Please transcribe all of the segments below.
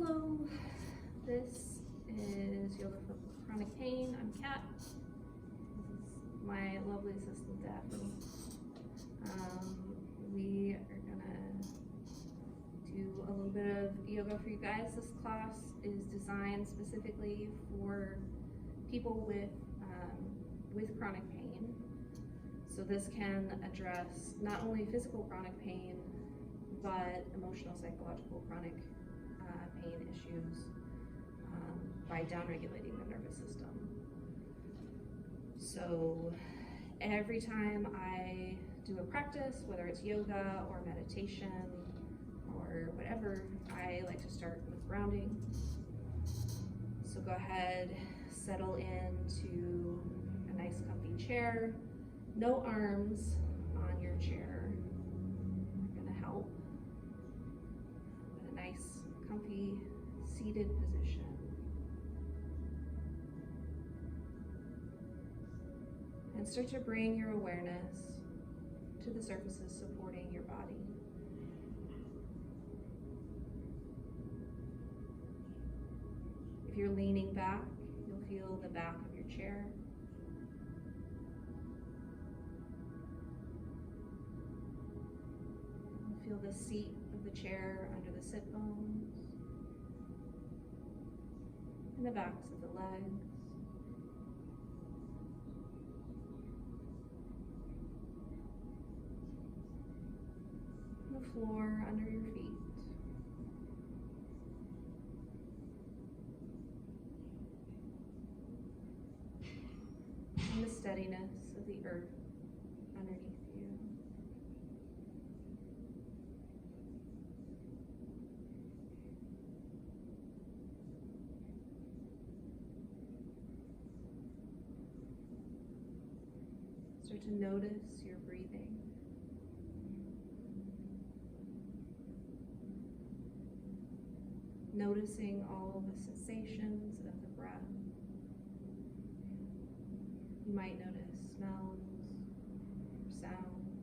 Hello, this is Yoga for Chronic Pain. I'm Kat. This is my lovely assistant Daphne. We are gonna do a little bit of yoga for you guys. This class is designed specifically for people with chronic pain. So this can address not only physical chronic pain, but emotional, psychological chronic pain issues by downregulating the nervous system. So every time I do a practice, whether it's yoga or meditation or whatever, I like to start with grounding. So go ahead, settle into a nice comfy chair. No arms on your chair are gonna help. But a nice comfy seated position. And start to bring your awareness to the surfaces supporting your body. If you're leaning back, you'll feel the back of your chair. You'll feel the seat of the chair under the sit bones and the backs of the legs. The floor under your feet. And the steadiness of the earth underneath you. Start to notice your breathing. Noticing all the sensations of the breath. You might notice smells, sounds,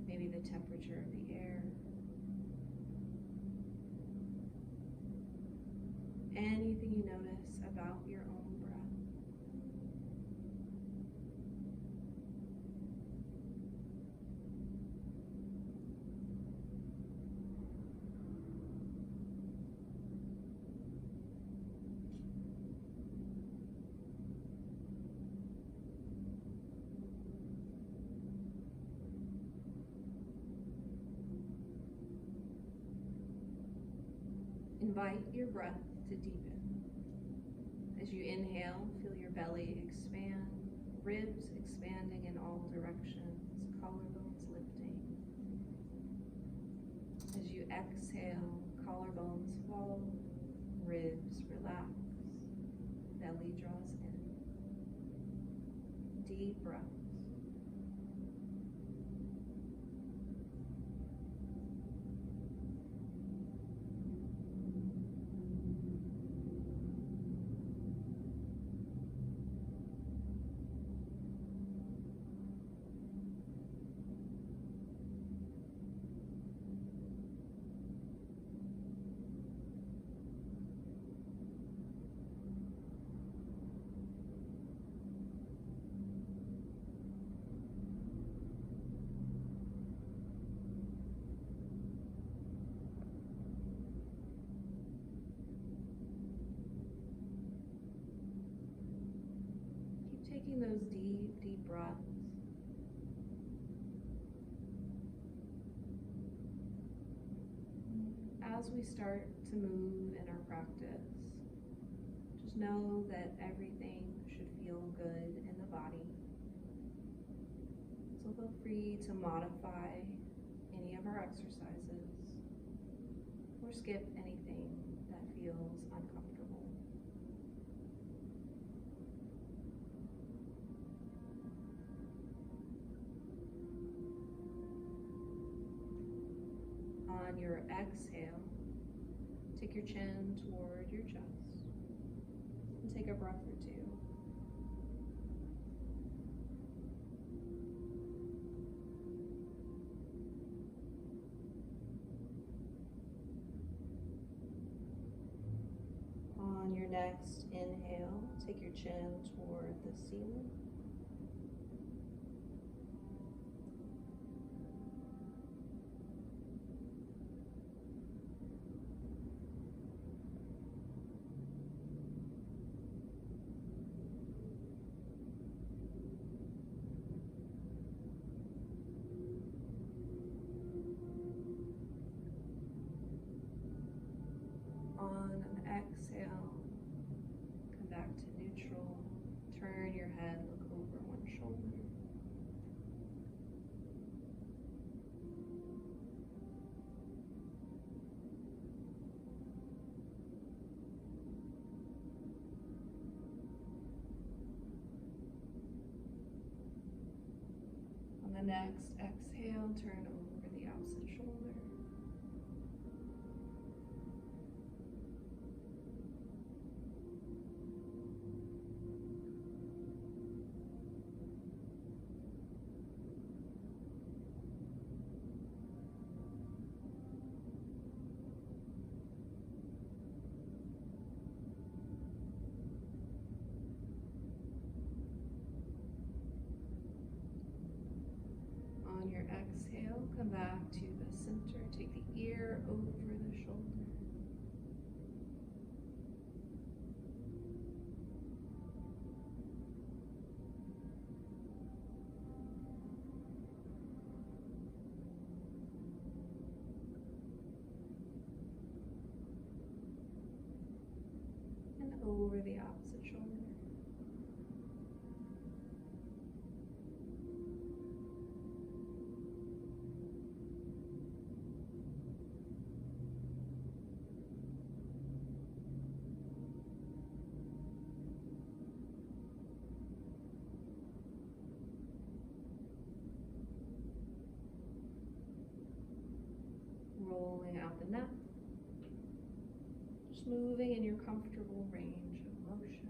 maybe the temperature of the air. Anything you notice about your own breath. Invite your breath to deepen. As you inhale, feel your belly expand, ribs expanding in all directions, collarbones lifting. As you exhale, collarbones fall, ribs relax, belly draws in. Deep breaths. Taking those deep, deep breaths. As we start to move in our practice, just know that everything should feel good in the body. So feel free to modify any of our exercises or skip anything that feels uncomfortable. On your exhale, take your chin toward your chest and take a breath or two. next inhale, take your chin toward the ceiling. On an exhale, come back to neutral. Turn your head, look over one shoulder. On the next exhale, turn over the opposite shoulder. On your exhale, come back to the center. Take the ear over the shoulder. And over the opposite shoulder. Rolling out the neck, just moving in your comfortable range of motion.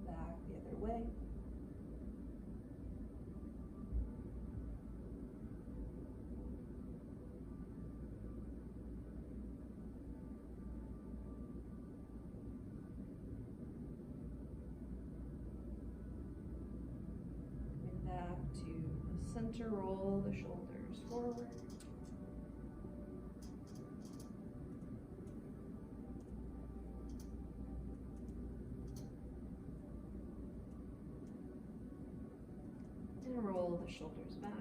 Back the other way. Back to the center, roll the shoulders forward. And roll the shoulders back.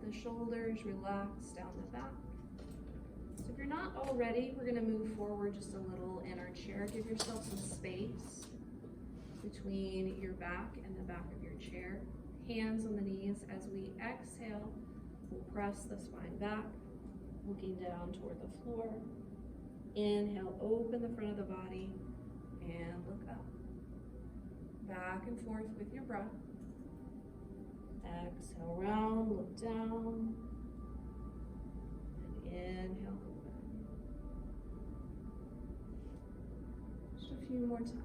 The shoulders relax down the back. So if you're not all ready, we're going to move forward just a little in our chair. Give yourself some space between your back and the back of your chair. Hands on the knees. As we exhale, we'll press the spine back, looking down toward the floor. Inhale, open the front of the body and look up. Back and forth with your breath. Exhale, round, look down, and inhale, open. Just a few more times.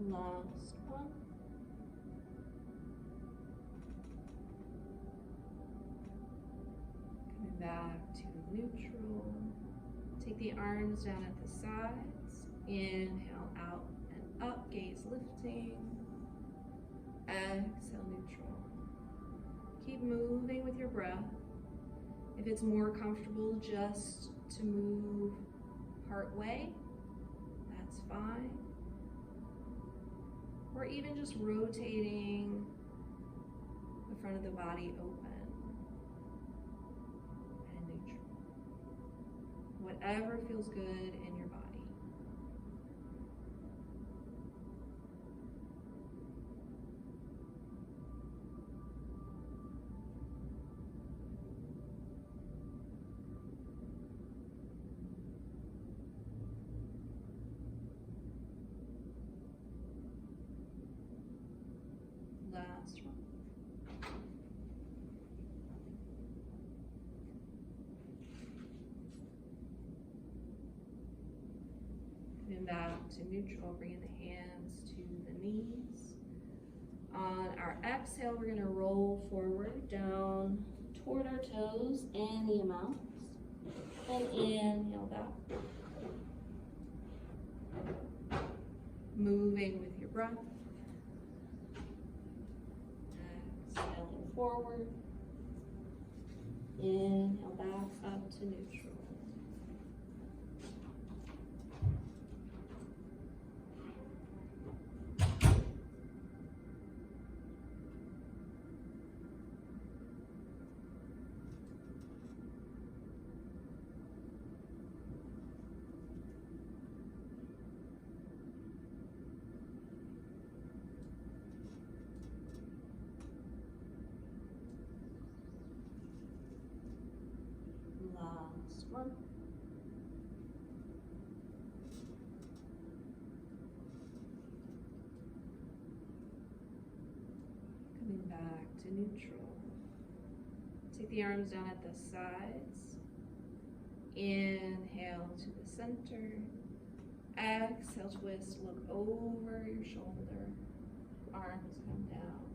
Last one. Coming back to neutral. Take the arms down at the sides. Inhale out and up, gaze lifting. Exhale, neutral. Keep moving with your breath. If it's more comfortable just to move part way, that's fine. Or even just rotating the front of the body open and neutral. Whatever feels good in your body. Last one. Coming back to neutral, bringing the hands to the knees. On our exhale, we're going to roll forward down toward our toes any amount. And inhale back. Moving with your breath. Exhaling forward. Inhale back up to neutral. Last one. Coming back to neutral. Take the arms down at the sides. Inhale to the center. Exhale, twist, look over your shoulder. Arms come down.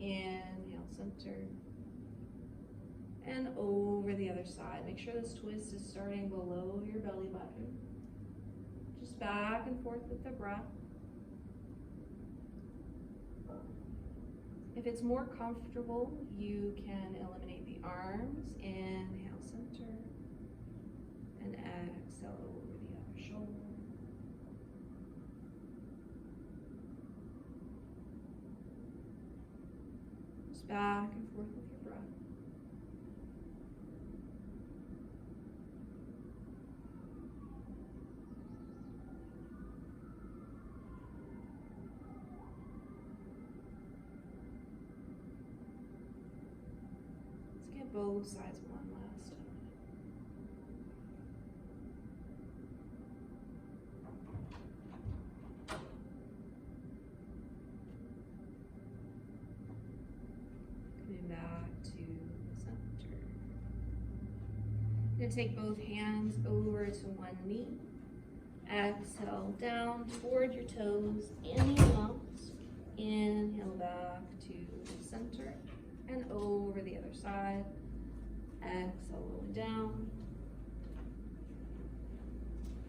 Inhale, center. And over the other side. Make sure this twist is starting below your belly button. Just back and forth with the breath. If it's more comfortable, you can eliminate the arms. Inhale, center. And exhale over the other shoulder. Just back and forth with your breath. Both sides one last time. Coming back to the center. I'm going to take both hands over to one knee. Exhale down toward your toes. Inhale out. Inhale back to the center and over the other side. Exhale, rolling down.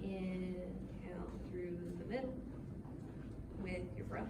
Inhale through the middle with your breath.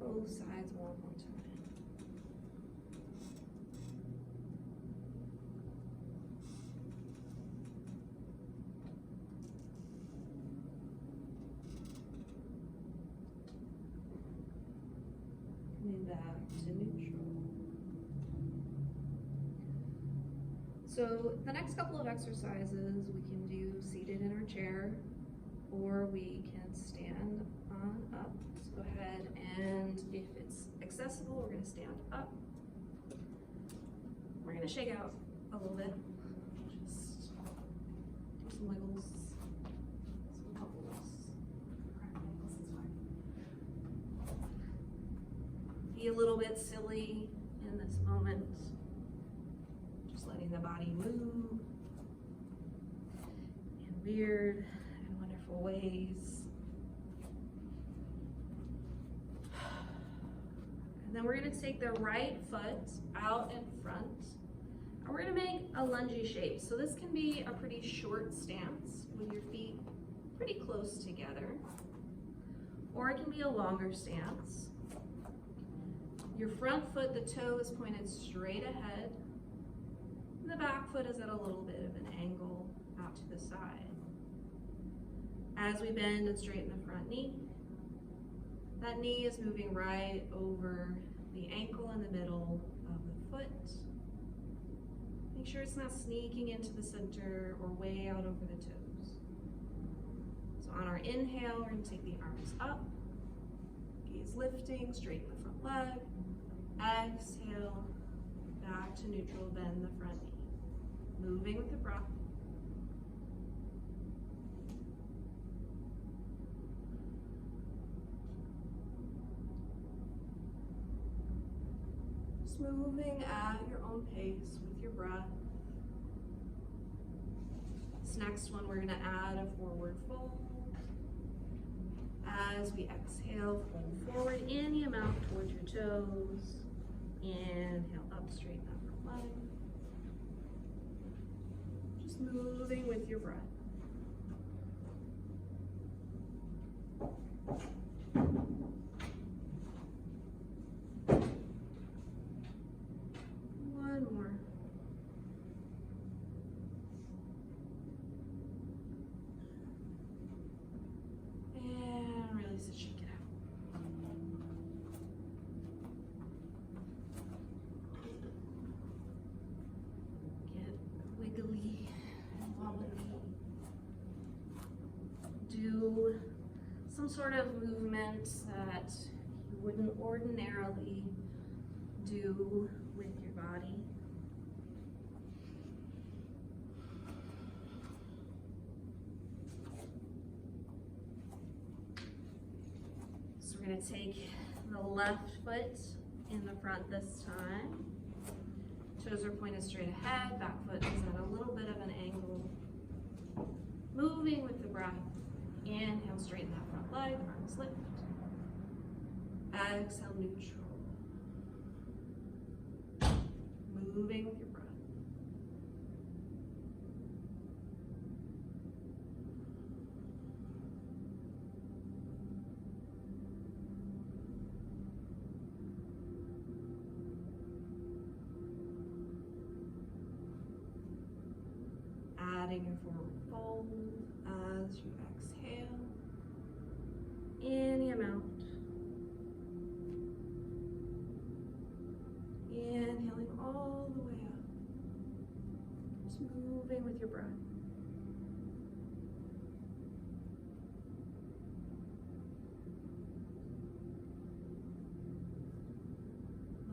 Both sides one more time. Coming back to neutral. So the next couple of exercises we can do seated in our chair, or we can stand on up. Go ahead, and if it's accessible, we're going to stand up. We're going to shake out a little bit. Just do some wiggles, some bubbles. Be a little bit silly in this moment. Just letting the body move. And weird wonderful ways. And then we're gonna take the right foot out in front, and we're gonna make a lungy shape. So this can be a pretty short stance with your feet pretty close together, or it can be a longer stance. Your front foot, the toe is pointed straight ahead, and the back foot is at a little bit of an angle out to the side. As we bend and straighten the front knee, that knee is moving right over the ankle in the middle of the foot. Make sure it's not sneaking into the center or way out over the toes. So on our inhale, we're going to take the arms up, gaze lifting, straighten the front leg. Exhale, back to neutral, bend the front knee. Moving with the breath. Just moving at your own pace with your breath. This next one, we're going to add a forward fold. As we exhale, fold forward, any amount towards your toes. Inhale up, straighten that front leg. Just moving with your breath. One more. And release it, shake it out. Get wiggly and wobbly. Do some sort of movement that you wouldn't ordinarily do with your body. So we're going to take the left foot in the front this time. Toes are pointed straight ahead, back foot is at a little bit of an angle. Moving with the breath. Inhale, straighten that front leg, arms lift. Exhale, neutral. Moving with your breath. Adding your forward fold as you exhale. Any amount. Inhaling all the way up. Just moving with your breath.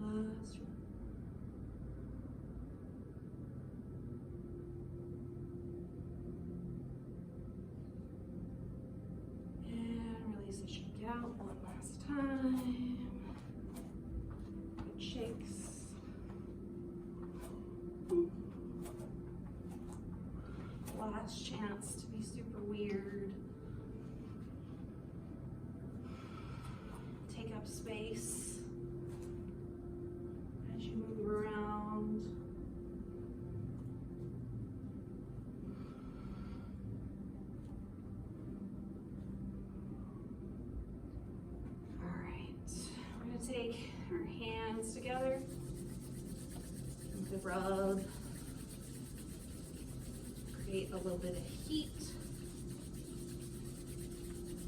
Last one. And release it, shake it out one last time. Good shakes. Last chance to be super weird. Take up space as you move around. All right, we're going to take our hands together and rub. Create a little bit of heat.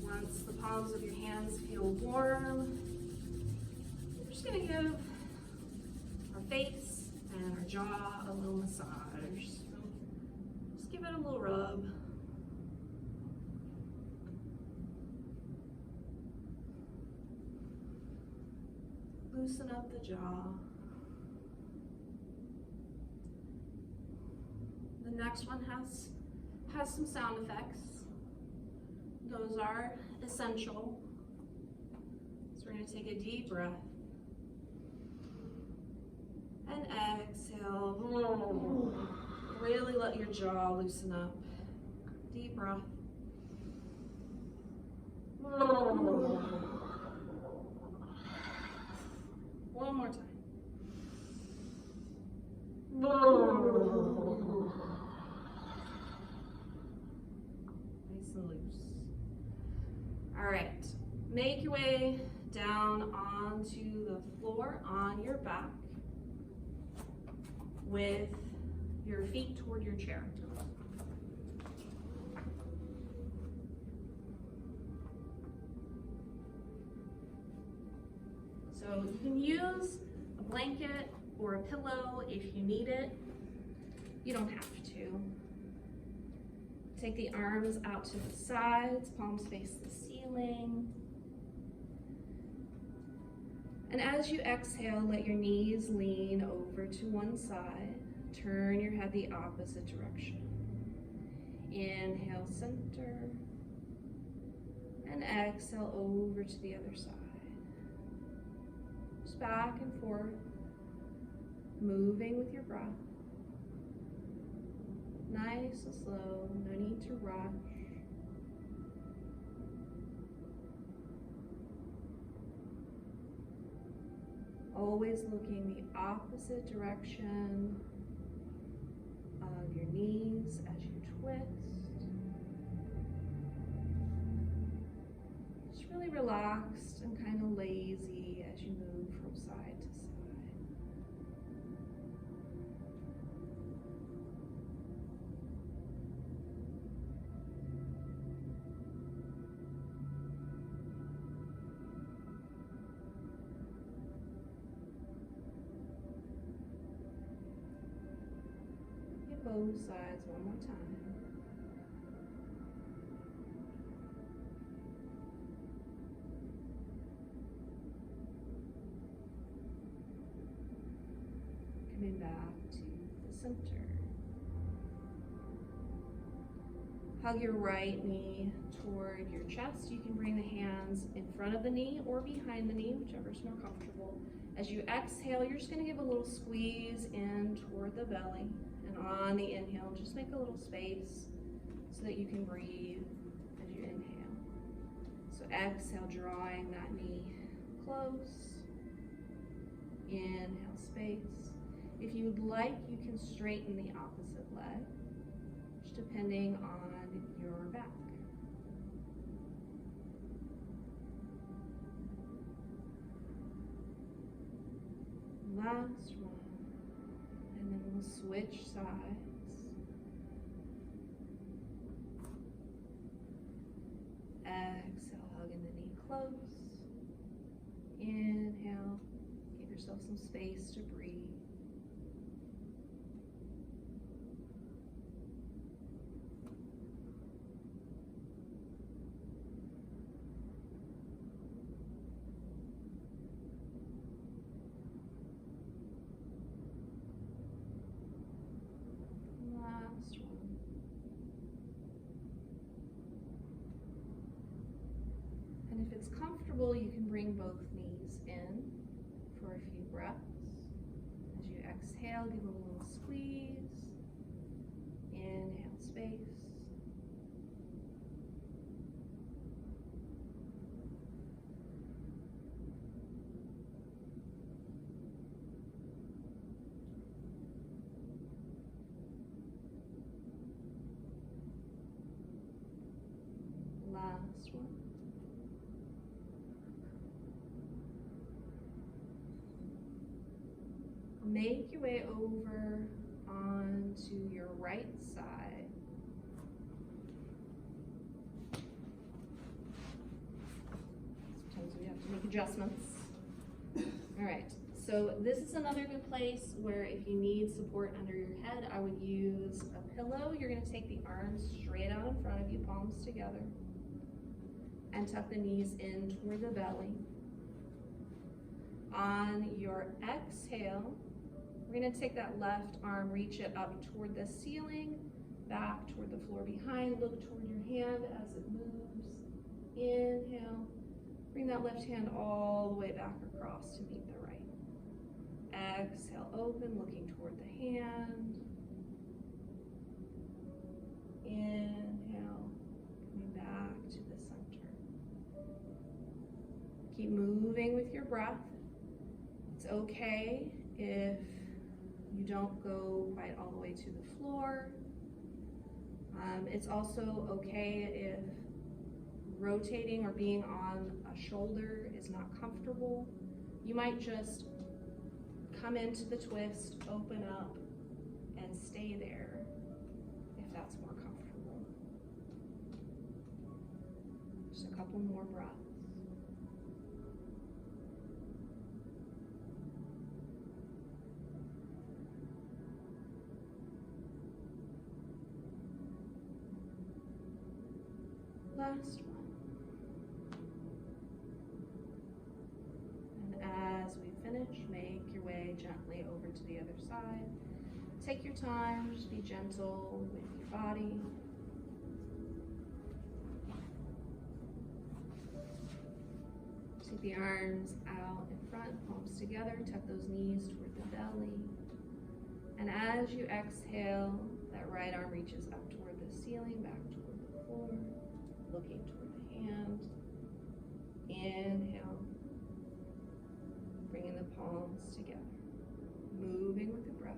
Once the palms of your hands feel warm, we're just going to give our face and our jaw a little massage. So just give it a little rub. Loosen up the jaw. The next one has some sound effects. Those are essential. So we're going to take a deep breath and exhale. Really let your jaw loosen up. Deep breath One more time. Nice and loose. All right, make your way down onto the floor on your back with your feet toward your chair. So you can use a blanket or a pillow if you need it. You don't have to. Take the arms out to the sides, palms face the ceiling. And as you exhale, let your knees lean over to one side. Turn your head the opposite direction. Inhale, center. And exhale over to the other side. Just back and forth, moving with your breath. Nice and slow, no need to rush. Always looking the opposite direction of your knees as you twist. Just really relaxed and kind of lazy as you move from side to side. Both sides one more time. Coming back to the center. Hug your right knee toward your chest. You can bring the hands in front of the knee or behind the knee, whichever is more comfortable. As you exhale, you're just going to give a little squeeze in toward the belly. And on the inhale, just make a little space so that you can breathe as you inhale. So exhale, drawing that knee close. Inhale, space. If you would like, you can straighten the opposite leg, just depending on your back. Last one. And then we'll switch sides. Exhale, hugging the knee close. Inhale, give yourself some space to breathe. Last one. And if it's comfortable, you can bring both knees in for a few breaths. As you exhale, give a little squeeze. Inhale, space. Last one. Make your way over onto your right side. Sometimes we have to make adjustments. All right, so this is another good place where if you need support under your head, I would use a pillow. You're gonna take the arms straight out in front of you, palms together, and tuck the knees in toward the belly. On your exhale, we're going to take that left arm, reach it up toward the ceiling, back toward the floor behind, look toward your hand as it moves. Inhale, bring that left hand all the way back across to meet the right. Exhale, open, looking toward the hand. Inhale, coming back to the center. Keep moving with your breath. It's okay if you don't go quite all the way to the floor. It's also okay if rotating or being on a shoulder is not comfortable. You might just come into the twist, open up, and stay there if that's more comfortable. Just a couple more breaths. Last one. And as we finish, make your way gently over to the other side. Take your time, just be gentle with your body. Take the arms out in front, palms together, tuck those knees toward the belly. And as you exhale, that right arm reaches up toward the ceiling, back toward the floor. Looking toward the hand. Inhale. Bringing the palms together. Moving with the breath.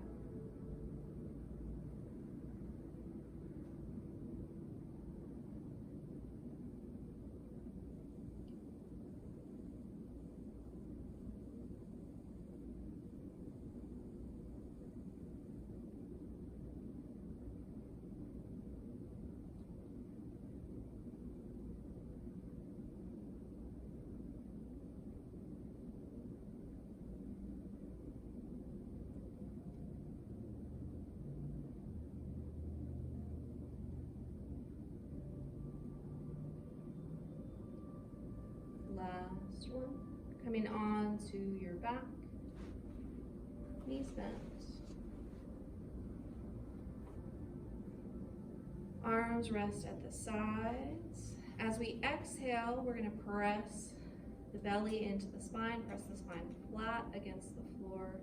Last one. Coming on to your back. Knees bent. Arms rest at the sides. As we exhale, we're going to press the belly into the spine. Press the spine flat against the floor.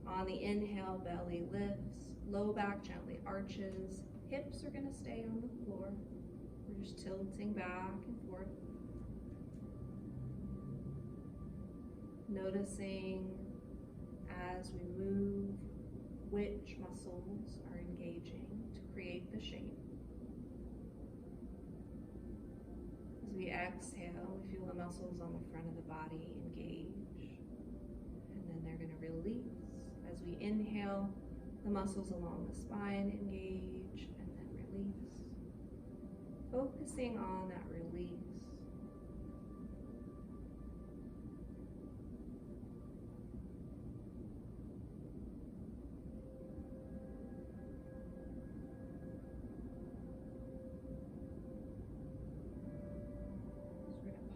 On the inhale, belly lifts. Low back gently arches. Hips are going to stay on the floor. We're just tilting back and forth. Noticing as we move which muscles are engaging to create the shape. As we exhale, we feel the muscles on the front of the body engage, and then they're going to release. As we inhale, the muscles along the spine engage and then release. Focusing on that release.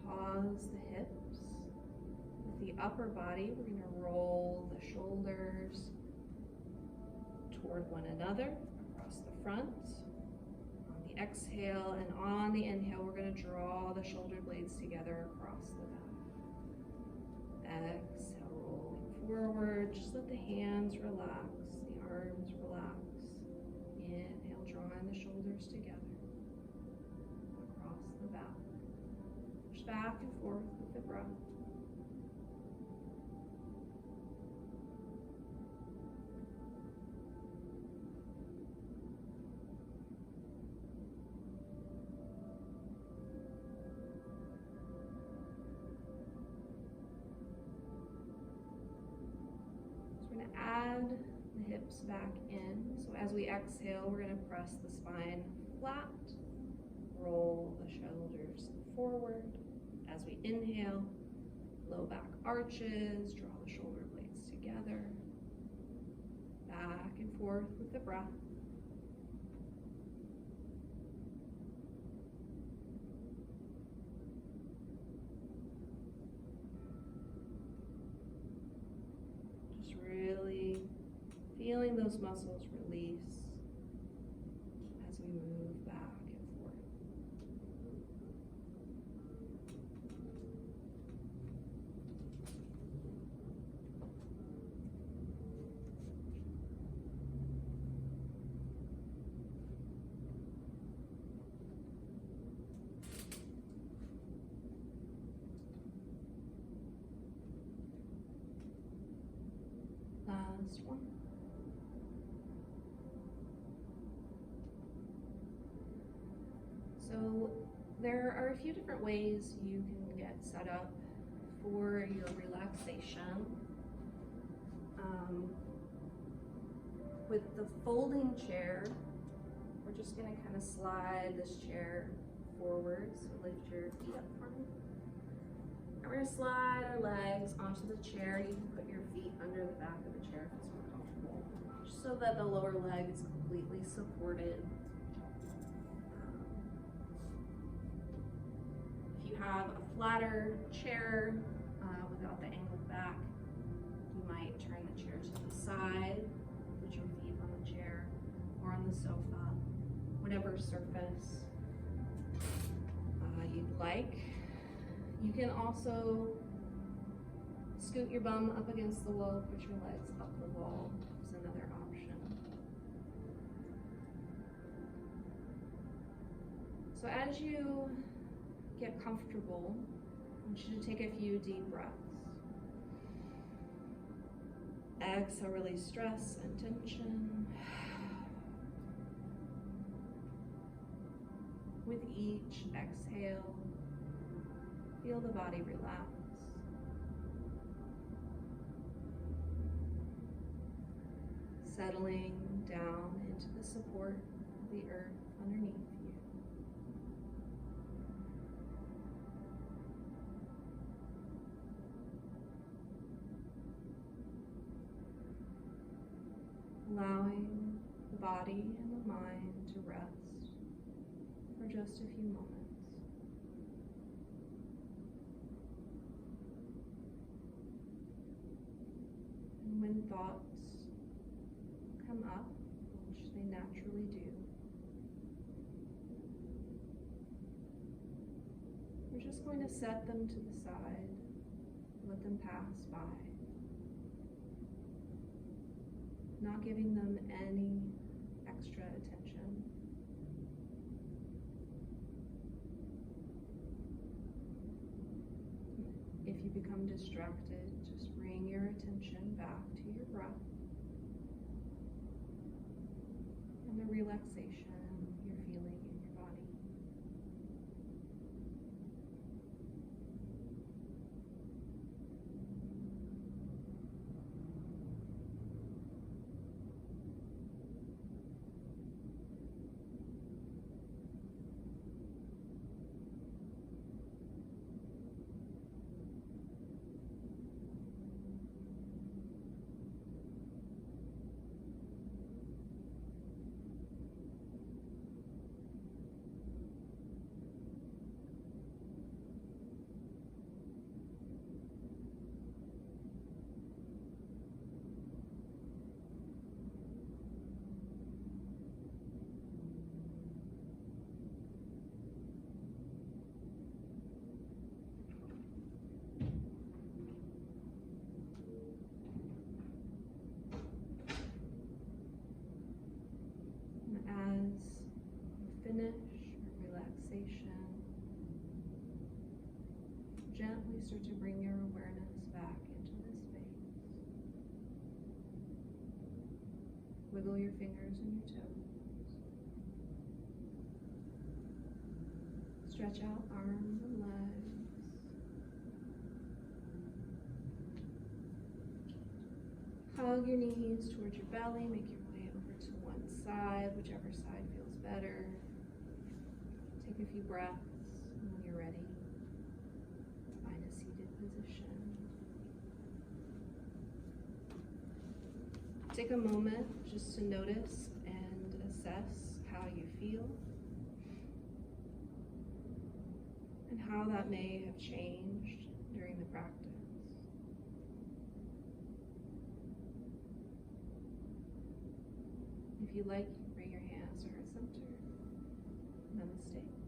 Pause the hips. With the upper body, we're going to roll the shoulders toward one another across the front. On the exhale and on the inhale, we're going to draw the shoulder blades together across the back. Exhale, rolling forward. Just let the hands relax, the arms relax. Inhale, drawing the shoulders together across the back. Back and forth with the breath. So we're going to add the hips back in. So as we exhale, we're going to press the spine flat, roll the shoulders forward. As we inhale, low back arches, draw the shoulder blades together, back and forth with the breath. Just really feeling those muscles release as we move back and forth. last one. So there are a few different ways you can get set up for your relaxation. With the folding chair, we're just gonna kind of slide this chair forward, so lift your feet up for me. And we're gonna slide our legs onto the chair. You can put your feet under the back of the chair if it's more comfortable, just so that the lower leg is completely supported. If you have a flatter chair without the angled back, you might turn the chair to the side, put your feet on the chair or on the sofa, whatever surface you'd like. You can also scoot your bum up against the wall, put your legs up the wall is another option. So as you get comfortable, I want you to take a few deep breaths. Exhale, release stress and tension. With each exhale, feel the body relax. Settling down into the support of the earth underneath you. Allowing the body and the mind to rest for just a few moments. And when thoughts come up, which they naturally do, we're just going to set them to the side, let them pass by. Not giving them any extra attention. If you become distracted, just bring your attention back to your breath and the relaxation you're feeling in your body. Gently start to bring your awareness back into this space. Wiggle your fingers and your toes. Stretch out arms and legs. Hug your knees towards your belly. Make your way over to one side, whichever side feels better. Take a few breaths, and when you're ready, find a seated position. Take a moment just to notice and assess how you feel and how that may have changed during the practice. If you like, bring your hands to heart center. Namaste.